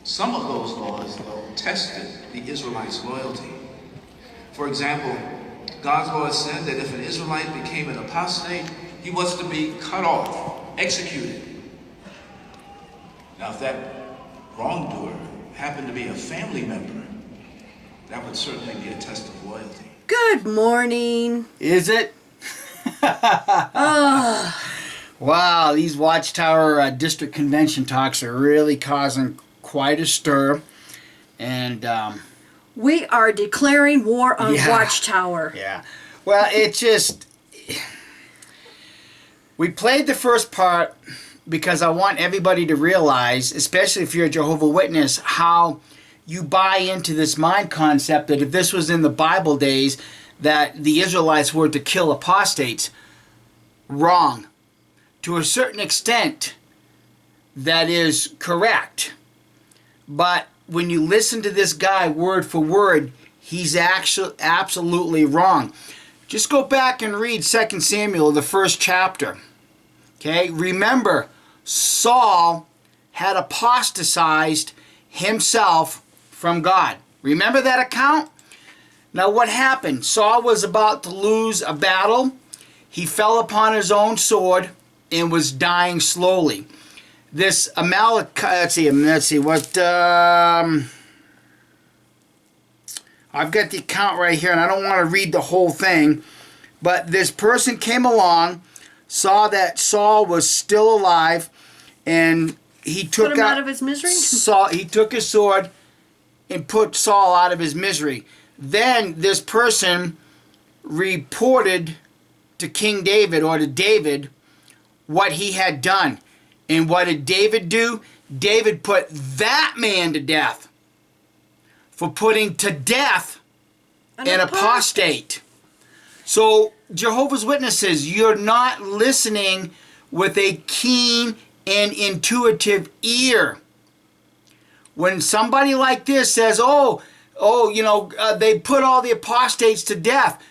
Some of those laws, though, tested the Israelites' loyalty. For example, God's law said that if an Israelite became an apostate, he was to be cut off, executed. Now, if that wrongdoer happened to be a family member, that would certainly be a test of loyalty. Good morning. Is it? Wow, these Watchtower District Convention talks are really causing quite a stir. And, We are declaring war on Yeah. Watchtower. yeah. Well, it just... We played the first part because I want everybody to realize, especially if you're a Jehovah's Witness, how you buy into this mind concept that if this was in the Bible days, that the Israelites were to kill apostates. Wrong. To a certain extent, that is correct. But when you listen to this guy word for word, he's actually absolutely wrong. Just go back and read 2 Samuel, the first chapter. Okay? Remember, Saul had apostatized himself from God. Remember that account? Now what happened? Saul was about to lose a battle. He fell upon his own sword and was dying slowly. This Amalekite, let's see what, I've got the account right here and I don't want to read the whole thing, but this person came along, saw that Saul was still alive, and he took Put him out of his misery? He took his sword and put Saul out of his misery. Then this person reported to King David, or to David, what he had done. And what did David do? David put that man to death for putting to death an apostate. So Jehovah's Witnesses, you're not listening with a keen and intuitive ear. When somebody like this says, they put all the apostates to death,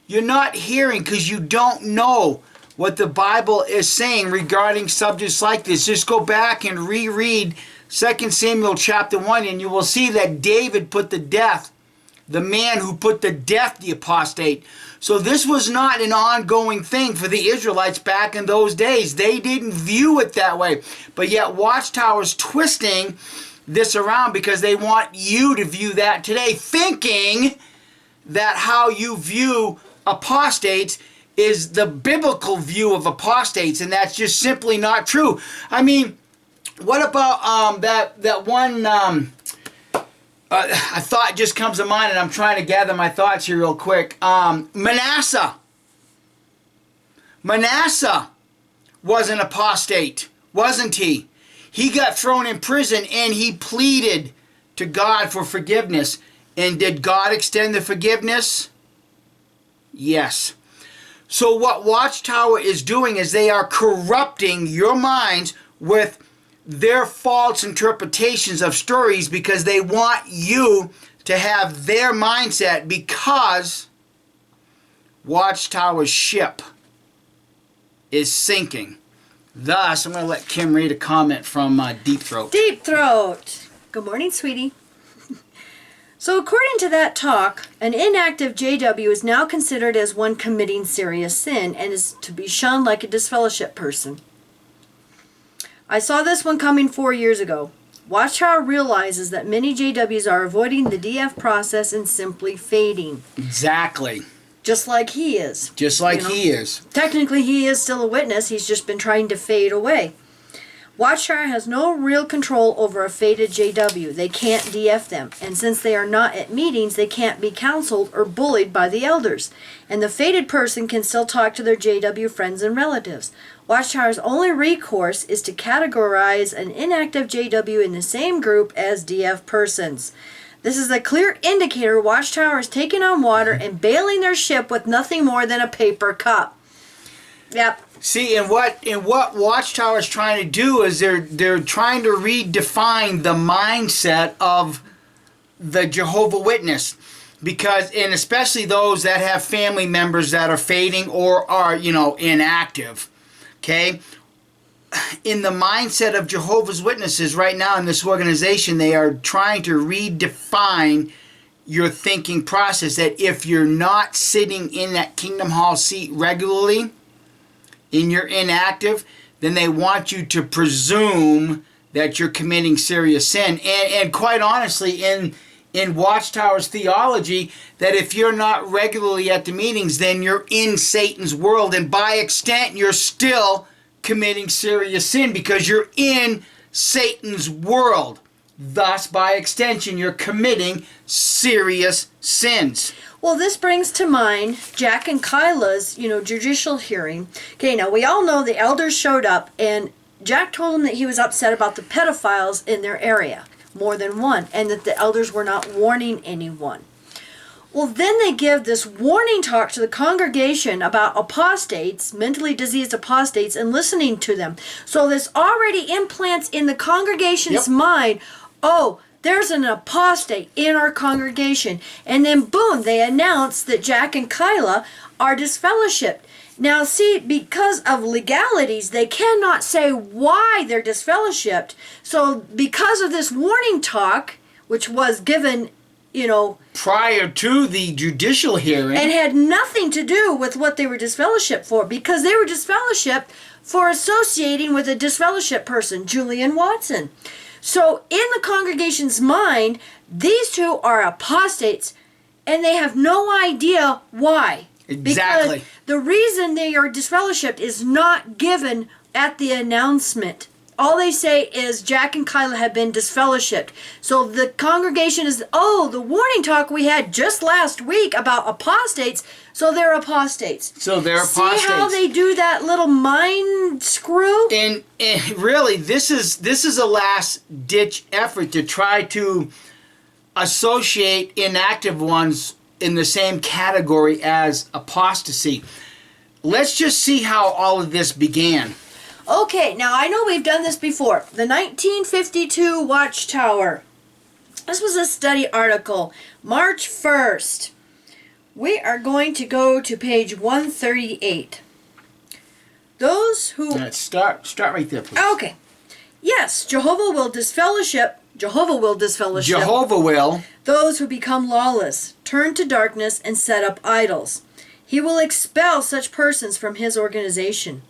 you're not hearing because you don't know what the Bible is saying regarding subjects like this. Just go back and reread 2 Samuel chapter 1 and you will see that David put to death the man who put to death the apostate. So this was not an ongoing thing for the Israelites back in those days. They didn't view it that way. But yet Watchtower's twisting this around because they want you to view that today, thinking that how you view apostates is the biblical view of apostates, and that's just simply not true. I mean, what about that one... a thought just comes to mind, and I'm trying to gather my thoughts here real quick. Manasseh. Manasseh was an apostate, wasn't he? He got thrown in prison, and he pleaded to God for forgiveness. And did God extend the forgiveness? Yes. So what Watchtower is doing is they are corrupting your minds with their false interpretations of stories because they want you to have their mindset, because Watchtower's ship is sinking. Thus, I'm going to let Kim read a comment from Deep Throat. Deep Throat. Good morning, sweetie. So according to that talk, an inactive JW is now considered as one committing serious sin and is to be shunned like a disfellowship person. I saw this one coming 4 years ago. Watchtower realizes that many JWs are avoiding the DF process and simply fading. Exactly. Just like he is. Just like he is. Technically, he is still a witness. He's just been trying to fade away. Watchtower has no real control over a faded JW. They can't DF them. And since they are not at meetings, they can't be counseled or bullied by the elders. And the faded person can still talk to their JW friends and relatives. Watchtower's only recourse is to categorize an inactive JW in the same group as DF persons. This is a clear indicator Watchtower is taking on water and bailing their ship with nothing more than a paper cup. Yep. See, and what Watchtower is trying to do is they're trying to redefine the mindset of the Jehovah's Witness, because, and especially those that have family members that are fading or are inactive. Okay, in the mindset of Jehovah's Witnesses right now in this organization, they are trying to redefine your thinking process, that if you're not sitting in that Kingdom Hall seat regularly and you're inactive, then they want you to presume that you're committing serious sin. And quite honestly, in Watchtower's theology, that if you're not regularly at the meetings, then you're in Satan's world, and by extent you're still committing serious sin because you're in Satan's world. Thus, by extension, you're committing serious sins. Well, this brings to mind Jack and Kyla's, judicial hearing. Okay, now we all know the elders showed up, and Jack told them that he was upset about the pedophiles in their area, more than one, and that the elders were not warning anyone. Well, then they give this warning talk to the congregation about apostates, mentally diseased apostates, and listening to them. So this already implants in the congregation's mind, oh, there's an apostate in our congregation. And then boom, they announce that Jack and Kyla are disfellowshipped. Now see, because of legalities, they cannot say why they're disfellowshipped. So because of this warning talk, which was given, prior to the judicial hearing, and had nothing to do with what they were disfellowshipped for, because they were disfellowshipped for associating with a disfellowshipped person, Julian Watson. So in the congregation's mind, these two are apostates, and they have no idea why. Exactly. Because the reason they are disfellowshipped is not given at the announcement. All they say is Jack and Kyla have been disfellowshipped. So the congregation is, the warning talk we had just last week about apostates, so they're apostates. So they're apostates. See how they do that little mind screw? And really, this is a last-ditch effort to try to associate inactive ones in the same category as apostasy. Let's just see how all of this began. Okay, now I know we've done this before. The 1952 Watchtower. This was a study article, March 1st. We are going to go to page 138. Those who... Start right there, please. Okay. Yes, Jehovah will disfellowship Jehovah will those who become lawless, turn to darkness, and set up idols. He will expel such persons from his organization.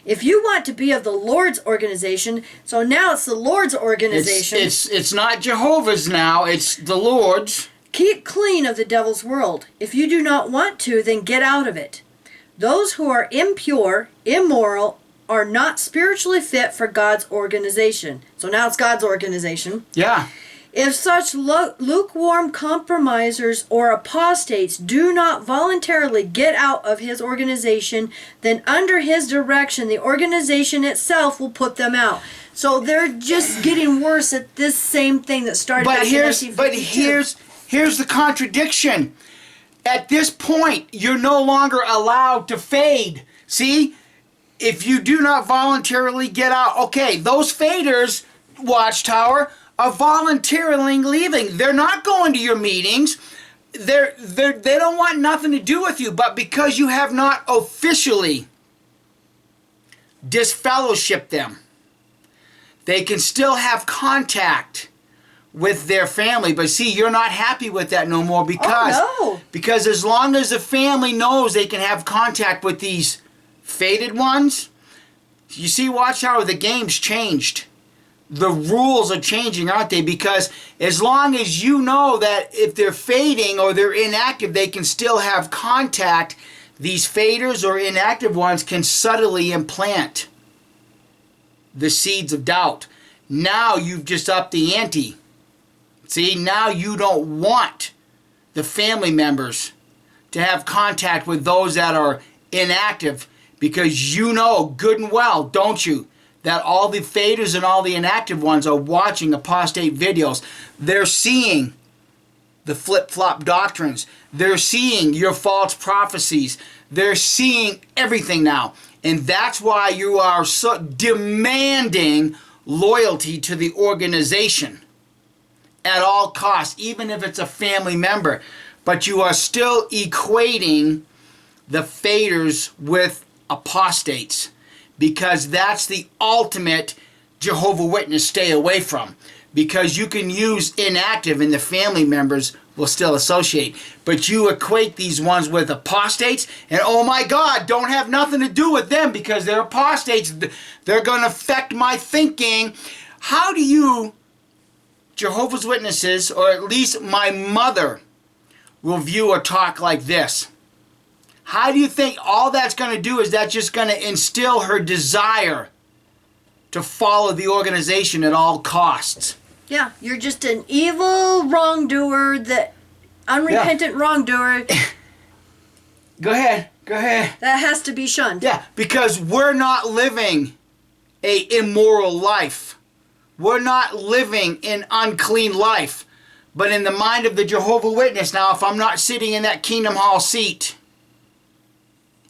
If you want to be of the Lord's organization, so now it's the Lord's organization. It's not Jehovah's now, it's the Lord's. Keep clean of the devil's world. If you do not want to, then get out of it. Those who are impure, immoral, are not spiritually fit for God's organization. So now it's God's organization. Yeah. If such lukewarm compromisers or apostates do not voluntarily get out of his organization, then under his direction, the organization itself will put them out. So they're just getting worse at this same thing that started back in 1952. But here's the contradiction. At this point, you're no longer allowed to fade. See? If you do not voluntarily get out, okay, those faders, Watchtower, are voluntarily leaving. They're not going to your meetings. They don't want nothing to do with you, but because you have not officially disfellowshipped them, they can still have contact with their family. But see, you're not happy with that no more because as long as the family knows they can have contact with these faded ones, you see, Watchtower, the game's changed. The rules are changing, aren't they? Because as long as you know that if they're fading or they're inactive, they can still have contact, these faders or inactive ones can subtly implant the seeds of doubt. Now you've just upped the ante. See, now you don't want the family members to have contact with those that are inactive, because you know good and well, don't you, that all the faders and all the inactive ones are watching apostate videos. They're seeing the flip-flop doctrines. They're seeing your false prophecies. They're seeing everything now. And that's why you are so demanding loyalty to the organization at all costs, even if it's a family member. But you are still equating the faders with apostates, because that's the ultimate Jehovah Witness stay away from. Because you can use inactive and the family members will still associate. But you equate these ones with apostates, and oh my God, don't have nothing to do with them because they're apostates. They're going to affect my thinking. How do you, Jehovah's Witnesses, or at least my mother, will view a talk like this? How do you think all that's going to do is that just going to instill her desire to follow the organization at all costs? Yeah, you're just an evil wrongdoer, unrepentant wrongdoer Go ahead. that has to be shunned. Yeah, because we're not living a immoral life. We're not living an unclean life. But in the mind of the Jehovah Witness, now if I'm not sitting in that Kingdom Hall seat,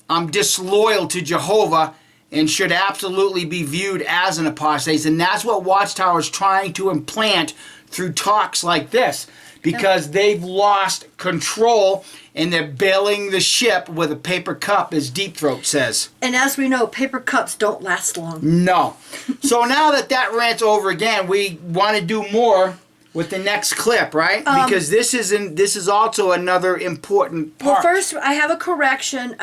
I'm disloyal to Jehovah and should absolutely be viewed as an apostate. And that's what Watchtower is trying to implant through talks like this. Because they've lost control and they're bailing the ship with a paper cup, as Deep Throat says. And as we know, paper cups don't last long. No. So now that rant's over again, we want to do more with the next clip, right? Because this is also another important part. Well, first, I have a correction.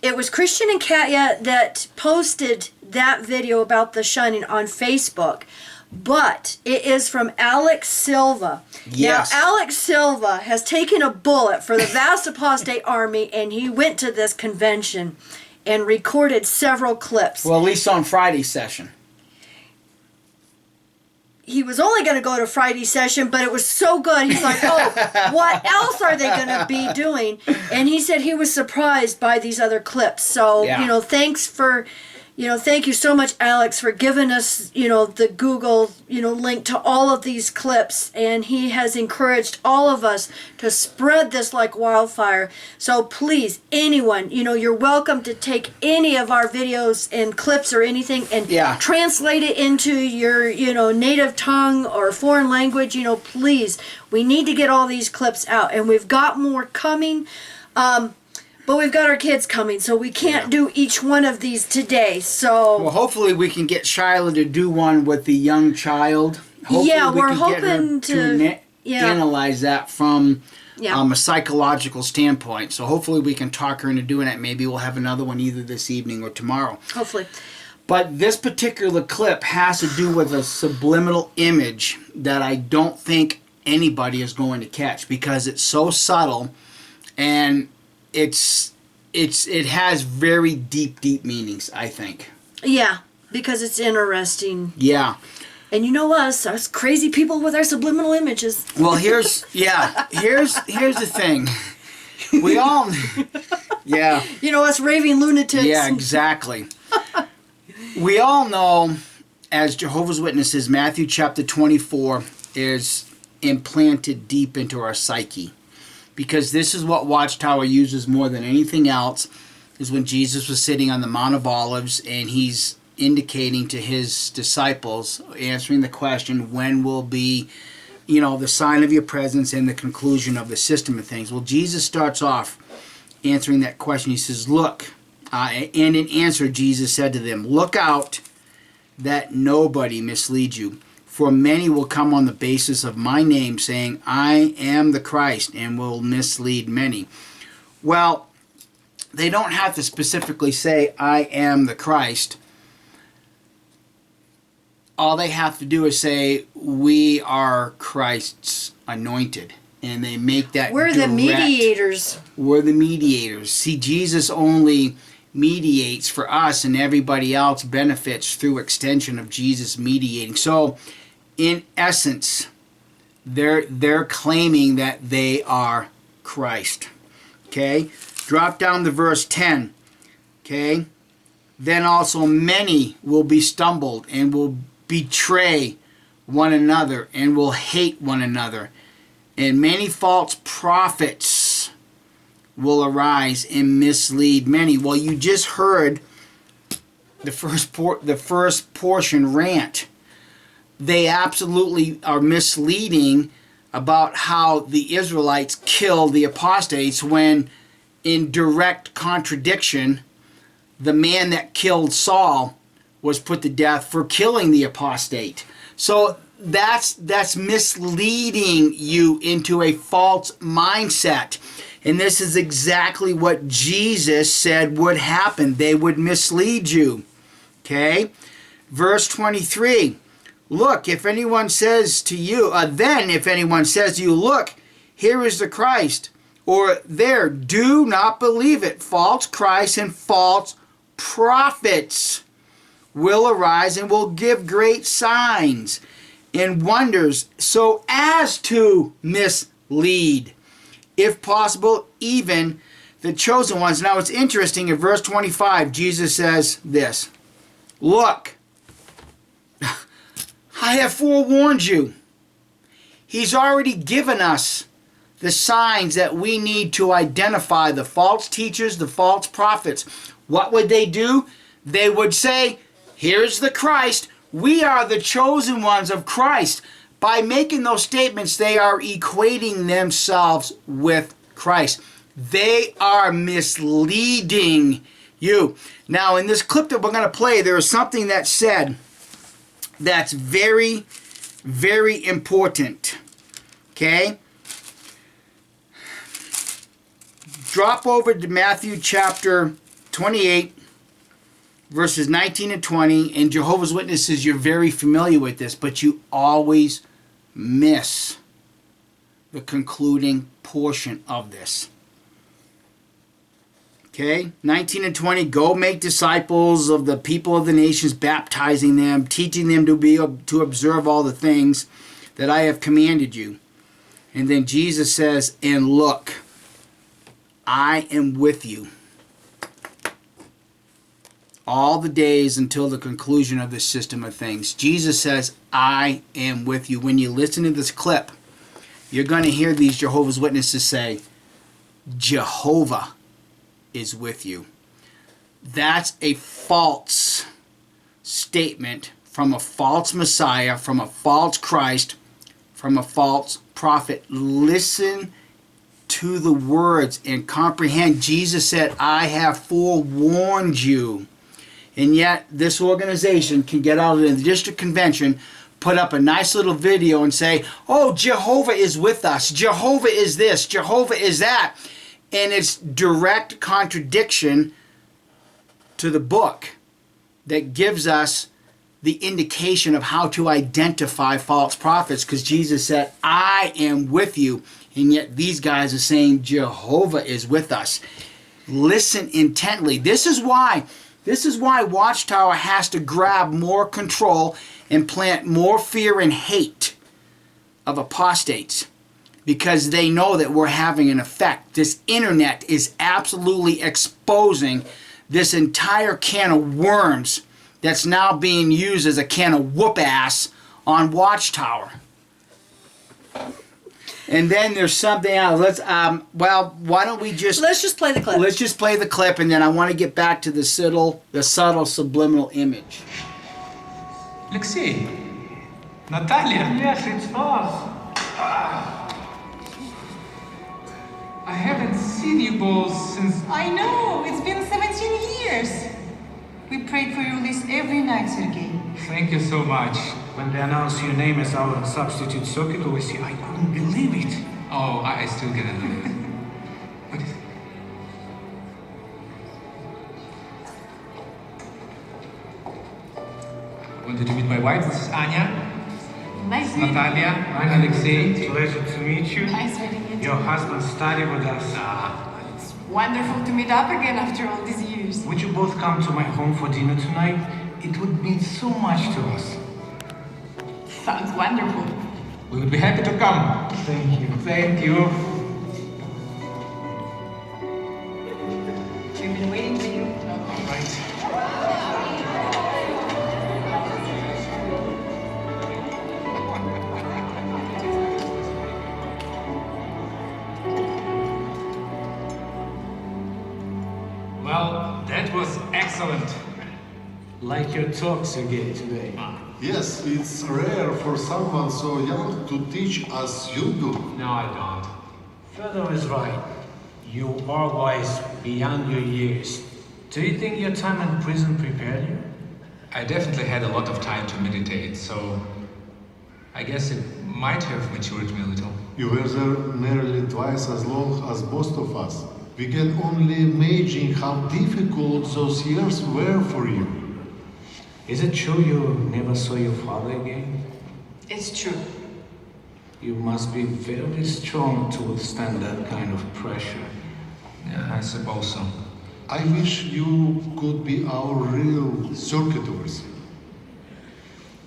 It was Christian and Katya that posted that video about the shunning on Facebook, but it is from Alex Silva. Yes. Now, Alex Silva has taken a bullet for the vast apostate army, and he went to this convention and recorded several clips. Well, at least on Friday's session. He was only going to go to Friday's session, but it was so good. He's like, oh, what else are they going to be doing? And he said he was surprised by these other clips. So, Yeah. thank you so much, Alex, for giving us, the Google, link to all of these clips. And he has encouraged all of us to spread this like wildfire. So please, anyone, you're welcome to take any of our videos and clips or anything and translate it into your, native tongue or foreign language. Please, we need to get all these clips out. And we've got more coming. But we've got our kids coming, so we can't do each one of these today. So Well, hopefully we can get Shyla to do one with the young child. Hopefully we're can get her hoping to analyze that from Yeah. a psychological standpoint. So hopefully we can talk her into doing it. Maybe we'll have another one either this evening or tomorrow. hopefully. But this particular clip has to do with a subliminal image that I don't think anybody is going to catch because it's so subtle and it has very deep meanings, I think. Yeah, because it's interesting. Yeah. And you know us crazy people with our subliminal images. Well, here's the thing. We all Us raving lunatics. Yeah, exactly. We all know as Jehovah's Witnesses, Matthew chapter 24 is implanted deep into our psyche. Because this is what Watchtower uses more than anything else, is when Jesus was sitting on the Mount of Olives and he's indicating to his disciples, answering the question, when will be, the sign of your presence and the conclusion of the system of things. Well, Jesus starts off answering that question. He says, look, and in answer, Jesus said to them, look out that nobody misleads you. For many will come on the basis of my name, saying, I am the Christ, and will mislead many. Well, they don't have to specifically say, I am the Christ. All they have to do is say, we are Christ's anointed. And they make that We're direct. the mediators. We're the mediators. See, Jesus only mediates for us, and everybody else benefits through extension of Jesus mediating. So, in essence, they're claiming that they are Christ. Okay? Drop down to verse 10. Okay? Then also many will be stumbled and will betray one another and will hate one another. And many false prophets will arise and mislead many. Well, you just heard the first portion rant. They absolutely are misleading about how the Israelites killed the apostates when, in direct contradiction, the man that killed Saul was put to death for killing the apostate. So that's misleading you into a false mindset. And this is exactly what Jesus said would happen. They would mislead you. Okay? Verse 23. Look, if anyone says to you, then if anyone says to you, look, here is the Christ, or there, do not believe it. False Christ and false prophets will arise and will give great signs and wonders so as to mislead, if possible, even the chosen ones. Now it's interesting, in verse 25, Jesus says this, look, I have forewarned you. He's already given us the signs that we need to identify the false teachers, the false prophets. What would they do? They would say, here's the Christ. We are the chosen ones of Christ. By making those statements, they are equating themselves with Christ. They are misleading you. Now, in this clip that we're going to play, there is something that's said that's very, very important. Okay? Drop over to Matthew chapter 28, verses 19 and 20. And Jehovah's Witnesses, you're very familiar with this, but you always miss the concluding portion of this. Okay, 19 and 20, go make disciples of the people of the nations, baptizing them, teaching them to observe all the things that I have commanded you. And then Jesus says, and look, I am with you all the days until the conclusion of this system of things. Jesus says, I am with you. When you listen to this clip, you're going to hear these Jehovah's Witnesses say, Jehovah is with you. That's a false statement from a false Messiah, from a false Christ, from a false prophet. Listen to the words and comprehend. Jesus said, I have forewarned you. And yet this organization can get out in the district convention, put up a nice little video and say, oh, Jehovah is with us. Jehovah is this. Jehovah is that. And it's direct contradiction to the book that gives us the indication of how to identify false prophets, because Jesus said, I am with you. And yet these guys are saying Jehovah is with us. Listen intently. This is why Watchtower has to grab more control and plant more fear and hate of apostates, because they know that we're having an effect. This internet is absolutely exposing this entire can of worms that's now being used as a can of whoop ass on Watchtower. And then there's something else. Why don't we just... Let's just play the clip. Let's just play the clip, and then I want to get back to the subtle subliminal image. Alexei, Natalia. Yes, it's us. I haven't seen you both since... I know, it's been 17 years. We prayed for your release every night, Sergei. Thank you so much. When they announced your name as our substitute circuit overseer, I couldn't believe it. Oh, I still get it. What is it? Wanted to meet my wife. This is Anya. Nice meeting you. Natalia. I'm Alexei. Pleasure to meet you. Nice meeting you. Your husband studied with us. It's wonderful to meet up again after all these years. Would you both come to my home for dinner tonight? It would mean so much to us. Sounds wonderful. We would be happy to come. Thank you. Thank you. We've been waiting for you. All right. Well, that was excellent. Like your talk, Sergei, today. Yes, it's rare for someone so young to teach as you do. No, I don't. Fedor is right. You are wise beyond your years. Do you think your time in prison prepared you? I definitely had a lot of time to meditate, so I guess it might have matured me a little. You were there nearly twice as long as most of us. We can only imagine how difficult those years were for you. Is it true you never saw your father again? It's true. You must be very strong to withstand that kind of pressure. Yeah, I suppose so. I wish you could be our real circuitors.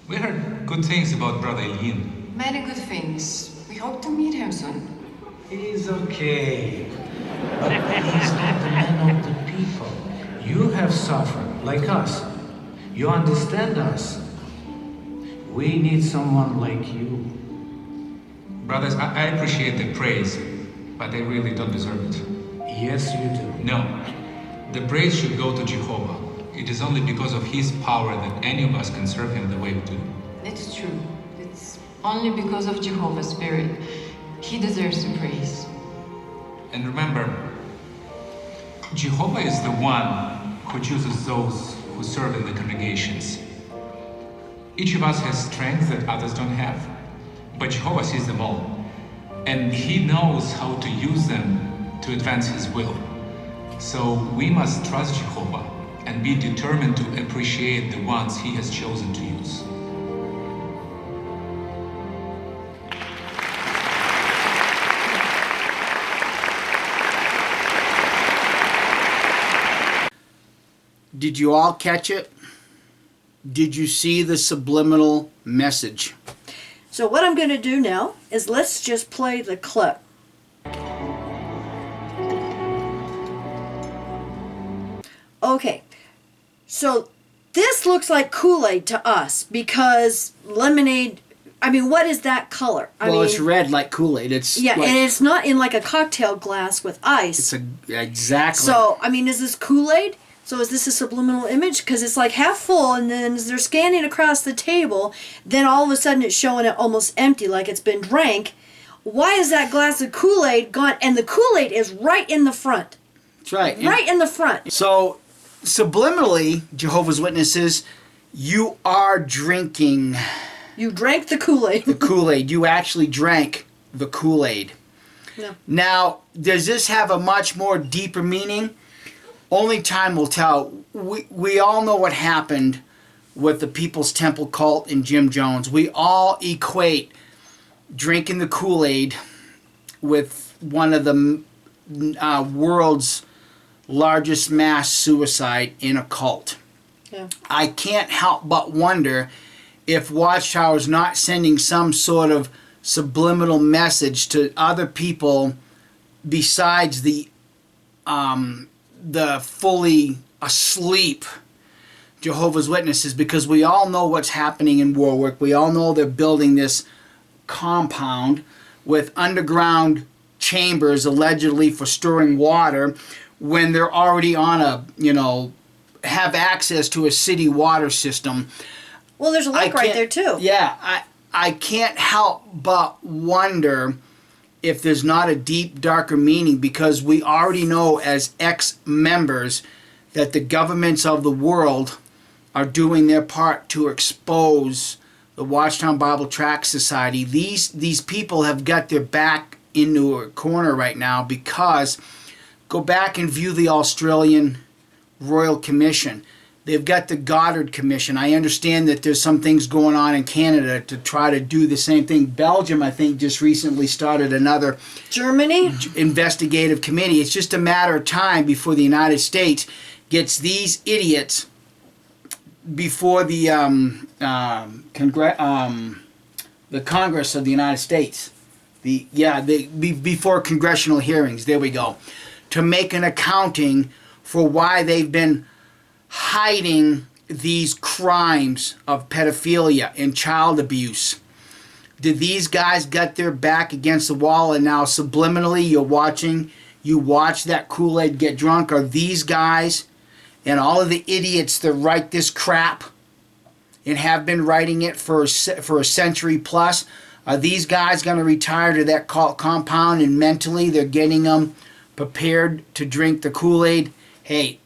We heard good things about Brother Ilyin. Many good things. We hope to meet him soon. He's okay. But he's not the man of the people. You have suffered, like us. You understand us. We need someone like you. Brothers, I appreciate the praise, but they really don't deserve it. Yes, you do. No. The praise should go to Jehovah. It is only because of his power that any of us can serve him the way we do. It's true. It's only because of Jehovah's Spirit. He deserves the praise. And remember, Jehovah is the one who chooses those who serve in the congregations. Each of us has strengths that others don't have, but Jehovah sees them all, and he knows how to use them to advance his will. So we must trust Jehovah and be determined to appreciate the ones he has chosen to use. Did you all catch it? Did you see the subliminal message? So what I'm going to do now is let's just play the clip. Okay, so this looks like Kool-Aid to us because lemonade, I mean, what is that color? It's red like Kool-Aid. It's yeah, like, and it's not in like a cocktail glass with ice. exactly. So, I mean, is this Kool-Aid? So is this a subliminal image? Because it's like half full, and then as they're scanning across the table, then all of a sudden it's showing it almost empty, like it's been drank. Why is that glass of Kool-Aid gone? And the Kool-Aid is right in the front. That's right. Right in the front. So, subliminally, Jehovah's Witnesses, you are drinking You drank the Kool-Aid. the Kool-Aid. You actually drank the Kool-Aid. Yeah. Now, does this have a much more deeper meaning? Only time will tell. We all know what happened with the People's Temple cult and Jim Jones. We all equate drinking the Kool-Aid with one of the world's largest mass suicide in a cult. Yeah. I can't help but wonder if Watchtower is not sending some sort of subliminal message to other people besides the fully asleep Jehovah's Witnesses, because we all know what's happening in Warwick. We all know they're building this compound with underground chambers allegedly for storing water when they're already on have access to a city water system. Well, there's a lake right there too. Yeah, I can't help but wonder if there's not a deep, darker meaning, because we already know as ex-members that the governments of the world are doing their part to expose the Watchtown Bible Tract Society. These people have got their back into a corner right now because go back and view the Australian Royal Commission. They've got the Goddard Commission. I understand that there's some things going on in Canada to try to do the same thing. Belgium, I think, just recently started another Germany? investigative committee. It's just a matter of time before the United States gets these idiots before the Congress of the United States. Before congressional hearings. There we go. To make an accounting for why they've been hiding these crimes of pedophilia and child abuse. Did these guys get their back against the wall and now subliminally you watch that Kool-Aid get drunk? Are these guys and all of the idiots that write this crap and have been writing it for a century plus, are these guys going to retire to that compound and mentally they're getting them prepared to drink the Kool-Aid? Hey,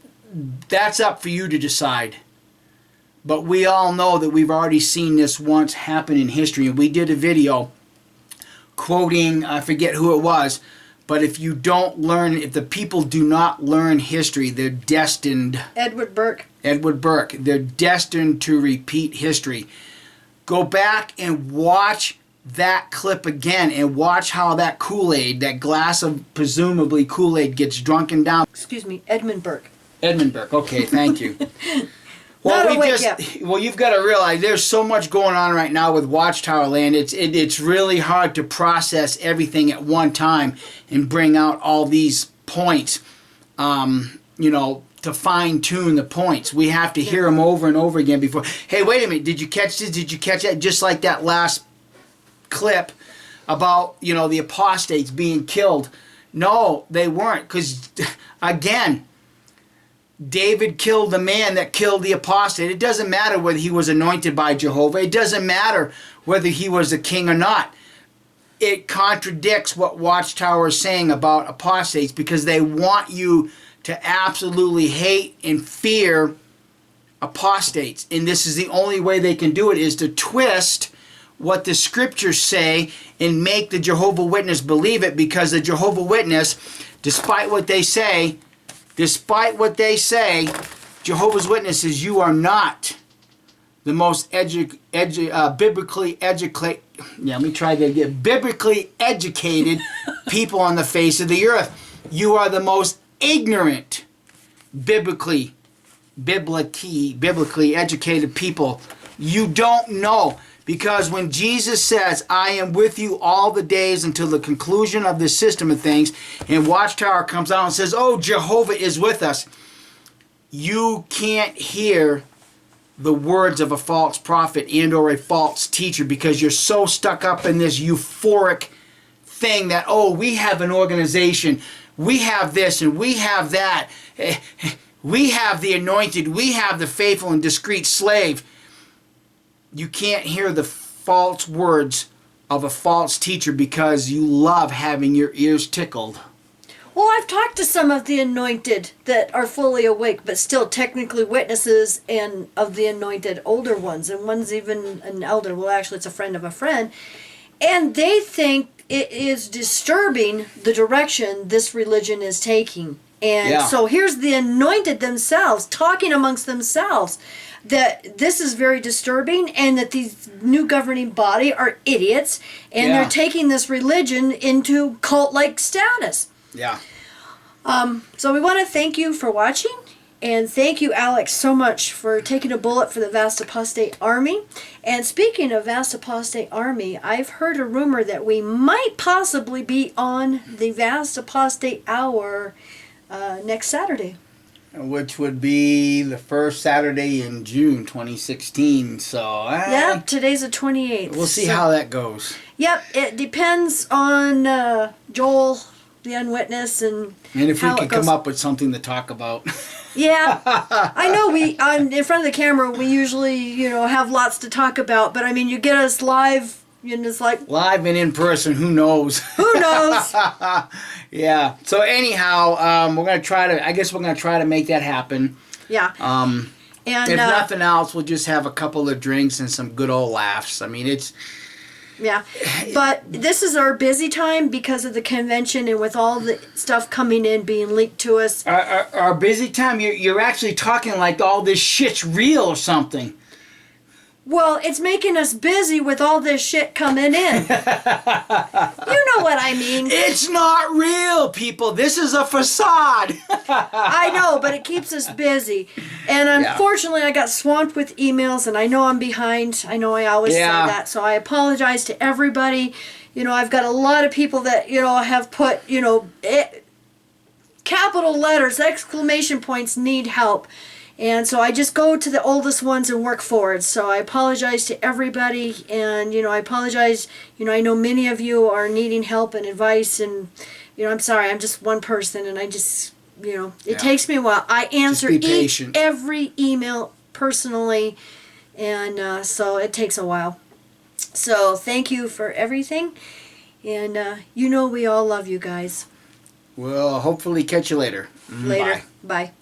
that's up for you to decide. But we all know that we've already seen this once happen in history. And we did a video quoting, I forget who it was, but if the people do not learn history, they're destined. Edward Burke. They're destined to repeat history. Go back and watch that clip again and watch how that Kool-Aid, that glass of presumably Kool-Aid, gets drunken down. Excuse me, Edmund Burke. Edmund Burke. Okay, thank you. Not awake yet. Well, you've got to realize there's so much going on right now with Watchtower Land. It's really hard to process everything at one time and bring out all these points. To fine tune the points, we have to hear them over and over again before. Hey, wait a minute! Did you catch this? Did you catch that? Just like that last clip about the apostates being killed. No, they weren't, because again, David killed the man that killed the apostate. It doesn't matter whether he was anointed by Jehovah. It doesn't matter whether he was a king or not. It contradicts what Watchtower is saying about apostates, because they want you to absolutely hate and fear apostates. And this is the only way they can do it, is to twist what the scriptures say and make the Jehovah Witness believe it, because the Jehovah Witness, despite what they say, Jehovah's Witnesses, you are not the most biblically educated, biblically educated people on the face of the earth. You are the most ignorant, biblically educated people. You don't know, because when Jesus says, I am with you all the days until the conclusion of this system of things, and Watchtower comes out and says, oh, Jehovah is with us, you can't hear the words of a false prophet and or a false teacher, because you're so stuck up in this euphoric thing that, oh, we have an organization, we have this and we have that, we have the anointed, we have the faithful and discreet slave. You can't hear the false words of a false teacher because you love having your ears tickled. Well, I've talked to some of the anointed that are fully awake, but still technically witnesses, and of the anointed older ones, and one's even an elder. Well, actually, it's a friend of a friend. And they think it is disturbing the direction this religion is taking. And so here's the anointed themselves talking amongst themselves that this is very disturbing, and that these new governing body are idiots, and they're taking this religion into cult-like status. Yeah. So we want to thank you for watching, and thank you, Alex, so much for taking a bullet for the Vast Apostate Army. And speaking of Vast Apostate Army, I've heard a rumor that we might possibly be on the Vast Apostate Hour next Saturday. Which would be the first Saturday in June 2016. So yeah, today's the 28th. We'll see how that goes. Yep, it depends on Joel, the Unwitness, and if how we it can goes. come up with something to talk about. Yeah, I know in front of the camera we usually have lots to talk about, but I mean you get us live. And it's like live and in person, who knows? Who knows? Yeah. So anyhow, we're gonna try to make that happen. Yeah. And if nothing else, we'll just have a couple of drinks and some good old laughs. I mean, it's. Yeah, but this is our busy time because of the convention, and with all the stuff coming in being leaked to us. Our busy time. You're actually talking like all this shit's real or something. Well, it's making us busy with all this shit coming in. You know what I mean. It's not real, people. This is a facade. I know, but it keeps us busy. And unfortunately, I got swamped with emails, and I know I'm behind. I know I always say that, so I apologize to everybody. I've got a lot of people that, have put, capital letters, exclamation points, need help. And so I just go to the oldest ones and work forward. So I apologize to everybody, and I apologize. I know many of you are needing help and advice, and I'm sorry. I'm just one person, and I just it takes me a while. I answer every email personally, and so it takes a while. So thank you for everything, and we all love you guys. We'll hopefully catch you later. Later. Bye.